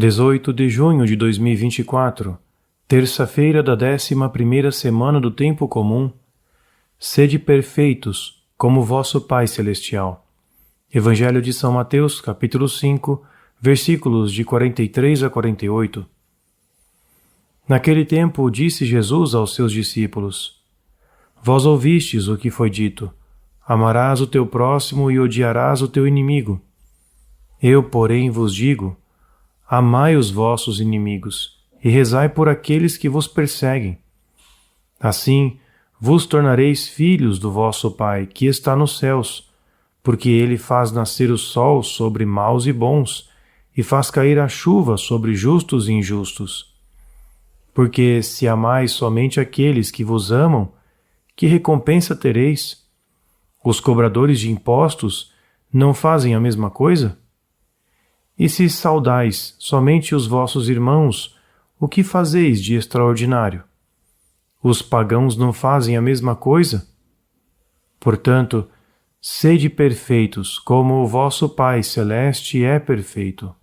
18 de junho de 2024, terça-feira da 11ª semana do Tempo Comum. Sede perfeitos, como vosso Pai Celestial. Evangelho de São Mateus, capítulo 5, versículos de 43 a 48. Naquele tempo disse Jesus aos seus discípulos: Vós ouvistes o que foi dito: amarás o teu próximo e odiarás o teu inimigo. Eu, porém, vos digo: amai os vossos inimigos e rezai por aqueles que vos perseguem. Assim, vos tornareis filhos do vosso Pai, que está nos céus, porque ele faz nascer o sol sobre maus e bons, e faz cair a chuva sobre justos e injustos. Porque se amais somente aqueles que vos amam, que recompensa tereis? Os cobradores de impostos não fazem a mesma coisa? E se saudais somente os vossos irmãos, o que fazeis de extraordinário? Os pagãos não fazem a mesma coisa? Portanto, sede perfeitos, como o vosso Pai Celeste é perfeito.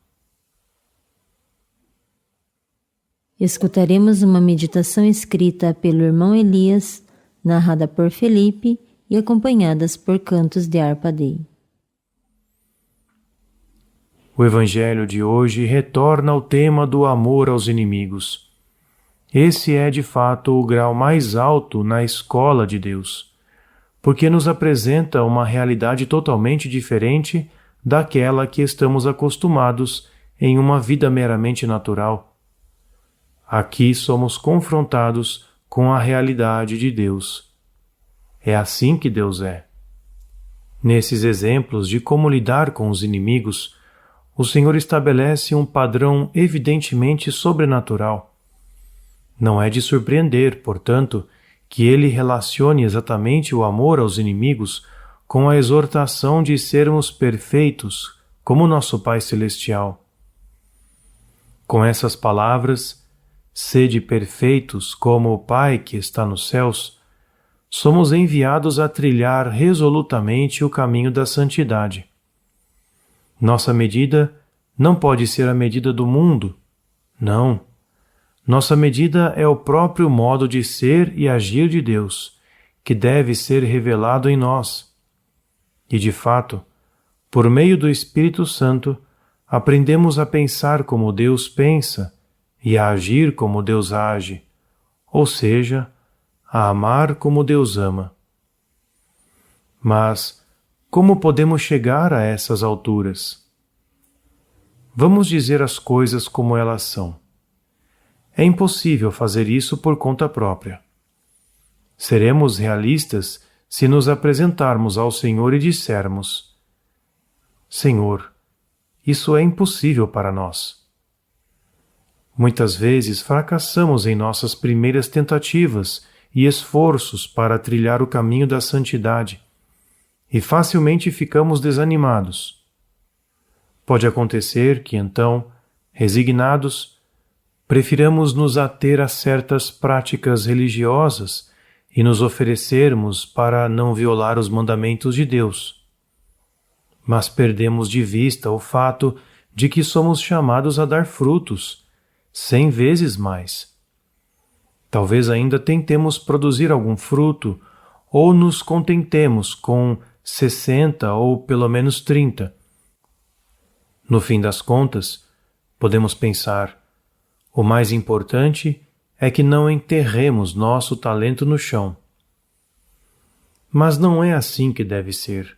Escutaremos uma meditação escrita pelo irmão Elias, narrada por Felipe e acompanhadas por cantos de harpa dei. O Evangelho de hoje retorna ao tema do amor aos inimigos. Esse é, de fato, o grau mais alto na escola de Deus, porque nos apresenta uma realidade totalmente diferente daquela que estamos acostumados em uma vida meramente natural. Aqui somos confrontados com a realidade de Deus. É assim que Deus é. Nesses exemplos de como lidar com os inimigos, o Senhor estabelece um padrão evidentemente sobrenatural. Não é de surpreender, portanto, que ele relacione exatamente o amor aos inimigos com a exortação de sermos perfeitos, como nosso Pai Celestial. Com essas palavras, sede perfeitos como o Pai que está nos céus, somos enviados a trilhar resolutamente o caminho da santidade. Nossa medida não pode ser a medida do mundo. Não. Nossa medida é o próprio modo de ser e agir de Deus, que deve ser revelado em nós. E, de fato, por meio do Espírito Santo, aprendemos a pensar como Deus pensa e a agir como Deus age, ou seja, a amar como Deus ama. Mas como podemos chegar a essas alturas? Vamos dizer as coisas como elas são. É impossível fazer isso por conta própria. Seremos realistas se nos apresentarmos ao Senhor e dissermos: Senhor, isso é impossível para nós. Muitas vezes fracassamos em nossas primeiras tentativas e esforços para trilhar o caminho da santidade e facilmente ficamos desanimados. Pode acontecer que, então, resignados, prefiramos nos ater a certas práticas religiosas e nos oferecermos para não violar os mandamentos de Deus. Mas perdemos de vista o fato de que somos chamados a dar frutos, 100 vezes mais. Talvez ainda tentemos produzir algum fruto ou nos contentemos com 60 ou pelo menos 30. No fim das contas, podemos pensar: o mais importante é que não enterremos nosso talento no chão. Mas não é assim que deve ser.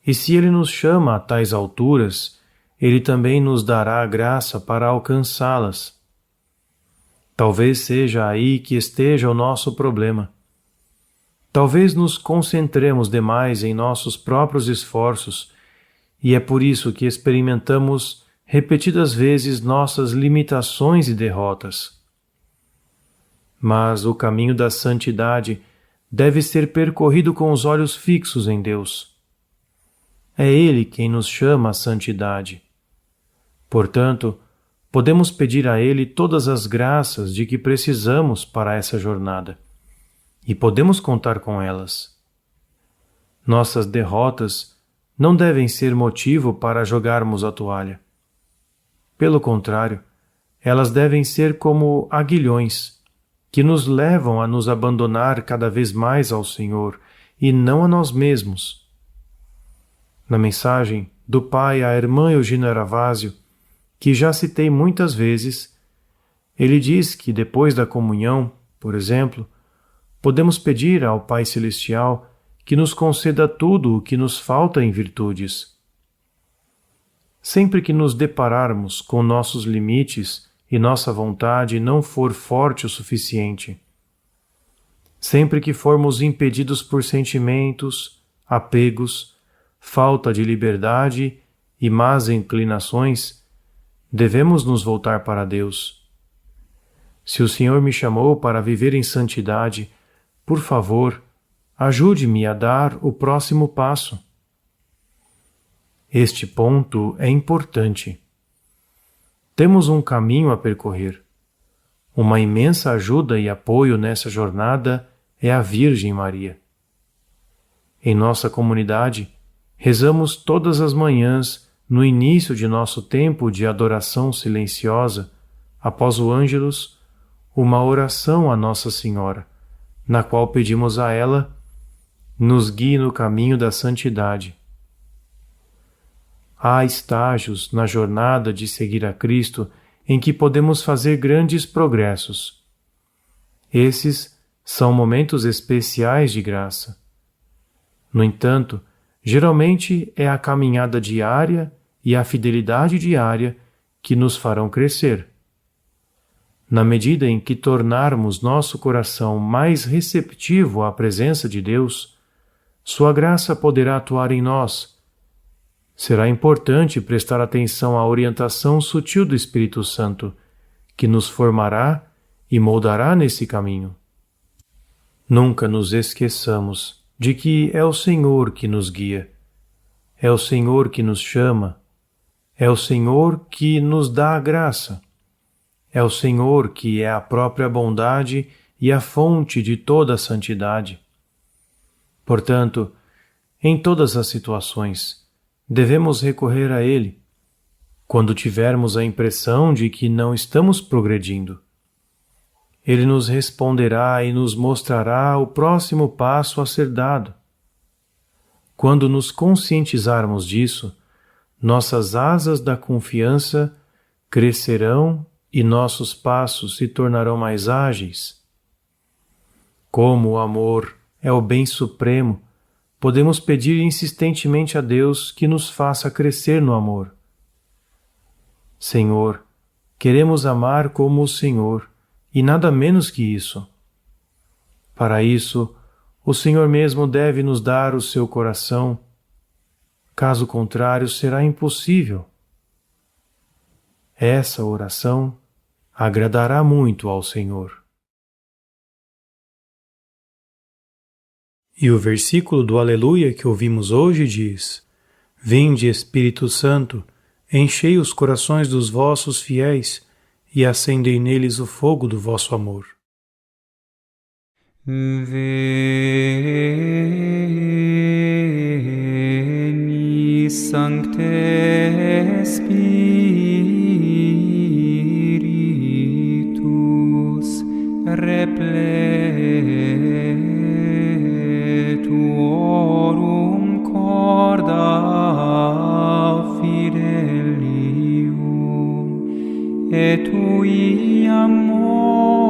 E se Ele nos chama a tais alturas, Ele também nos dará a graça para alcançá-las. Talvez seja aí que esteja o nosso problema. Talvez nos concentremos demais em nossos próprios esforços, e é por isso que experimentamos repetidas vezes nossas limitações e derrotas. Mas o caminho da santidade deve ser percorrido com os olhos fixos em Deus. É Ele quem nos chama à santidade. Portanto, podemos pedir a Ele todas as graças de que precisamos para essa jornada, e podemos contar com elas. Nossas derrotas não devem ser motivo para jogarmos a toalha. Pelo contrário, elas devem ser como aguilhões, que nos levam a nos abandonar cada vez mais ao Senhor e não a nós mesmos. Na mensagem do pai à irmã Eugênia Ravásio, que já citei muitas vezes, ele diz que depois da comunhão, por exemplo, podemos pedir ao Pai Celestial que nos conceda tudo o que nos falta em virtudes. Sempre que nos depararmos com nossos limites e nossa vontade não for forte o suficiente, sempre que formos impedidos por sentimentos, apegos, falta de liberdade e más inclinações, devemos nos voltar para Deus. Se o Senhor me chamou para viver em santidade, por favor, ajude-me a dar o próximo passo. Este ponto é importante. Temos um caminho a percorrer. Uma imensa ajuda e apoio nessa jornada é a Virgem Maria. Em nossa comunidade, rezamos todas as manhãs, no início de nosso tempo de adoração silenciosa, após o Ângelus, uma oração a Nossa Senhora, na qual pedimos a ela, nos guie no caminho da santidade. Há estágios na jornada de seguir a Cristo em que podemos fazer grandes progressos. Esses são momentos especiais de graça. No entanto, geralmente é a caminhada diária e a fidelidade diária que nos farão crescer. Na medida em que tornarmos nosso coração mais receptivo à presença de Deus, Sua graça poderá atuar em nós. Será importante prestar atenção à orientação sutil do Espírito Santo, que nos formará e moldará nesse caminho. Nunca nos esqueçamos de que é o Senhor que nos guia, é o Senhor que nos chama, é o Senhor que nos dá a graça. É o Senhor que é a própria bondade e a fonte de toda a santidade. Portanto, em todas as situações, devemos recorrer a Ele, quando tivermos a impressão de que não estamos progredindo. Ele nos responderá e nos mostrará o próximo passo a ser dado. Quando nos conscientizarmos disso, nossas asas da confiança crescerão e nossos passos se tornarão mais ágeis. Como o amor é o bem supremo, podemos pedir insistentemente a Deus que nos faça crescer no amor. Senhor, queremos amar como o Senhor, e nada menos que isso. Para isso, o Senhor mesmo deve nos dar o seu coração. Caso contrário, será impossível. Essa oração agradará muito ao Senhor. E o versículo do Aleluia que ouvimos hoje diz: Vinde, Espírito Santo, enchei os corações dos vossos fiéis e acendei neles o fogo do vosso amor. Veni, Sancte Spiritus, repletuorum corda fidelium, et tui amor